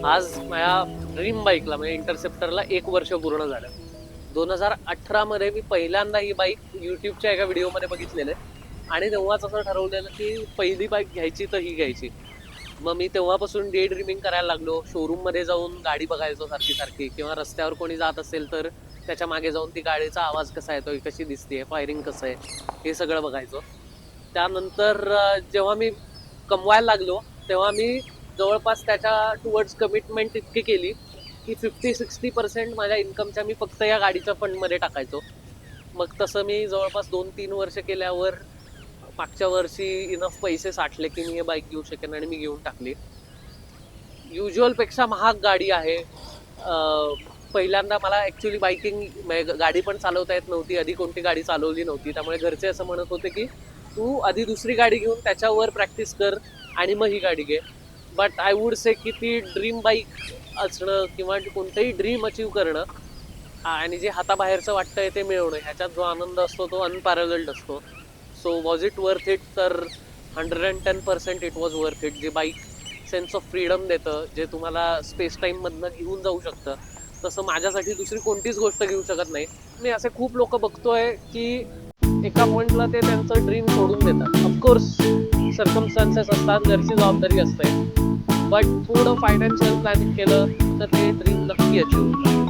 आज माझ्या ड्रीम बाईकला म्हणजे इंटरसेप्टरला 1 वर्ष पूर्ण झालं. 2018 मध्ये मी पहिल्यांदा ही बाईक युट्यूबच्या एका व्हिडिओमध्ये बघितलेलं आहे आणि तेव्हाच असं ठरवलेलं की पहिली बाईक घ्यायची तर ही घ्यायची. मग मी तेव्हापासून डे ड्रीमिंग करायला लागलो. शोरूम मध्ये जाऊन गाडी बघायचो सारखी सारखी, किंवा रस्त्यावर कोणी जात असेल तर त्याच्या मागे जाऊन ती गाडीचा आवाज कसा येतोय, कशी दिसते, फायरिंग कसं आहे, हे सगळं बघायचो. त्यानंतर जेव्हा मी कमवायला लागलो तेव्हा मी जवळपास त्याच्या टुवर्ड्स कमिटमेंट इतकी केली की 50-60% माझ्या इन्कमच्या मी फक्त या गाडीच्या फंडमध्ये टाकायचो. मग तसं मी जवळपास 2-3 वर्ष केल्यावर मागच्या वर्षी इनफ पैसे साठले की मी हे बाईक घेऊ शकेन आणि मी घेऊन टाकली. युजल पेक्षा महाग गाडी आहे. पहिल्यांदा मला ॲक्च्युली बाईकिंग म्हणजे गाडी पण चालवता येत नव्हती, आधी कोणती गाडी चालवली नव्हती, त्यामुळे घरचे असं म्हणत होते की तू आधी दुसरी गाडी घेऊन त्याच्यावर प्रॅक्टिस कर आणि मग ही गाडी घे. बट आय वुड से की ती ड्रीम बाईक असणं किंवा कोणतंही ड्रीम अचीव करणं आणि जे हाताबाहेरचं वाटतंय ते मिळवणं, ह्याच्यात जो आनंद असतो तो अनपॅरलल्ड असतो. So was it worth it? तर 110% इट वॉज वर्थ इट. जे बाईक सेन्स ऑफ फ्रीडम देतं, जे तुम्हाला स्पेस टाईममधनं घेऊन जाऊ शकतं, तसं माझ्यासाठी दुसरी कोणतीच गोष्ट घेऊ शकत नाही. मी असे खूप लोक बघतोय की एका पॉइंटला ते त्यांचं ड्रीम सोडून देतात. ऑफकोर्स सर्कमस्टान्सेस असतात, घरची जबाबदारी असते, बट थोडं फायनान्शियल प्लॅनिंग केलं तर ते ड्रीम नक्की अचीव होतं.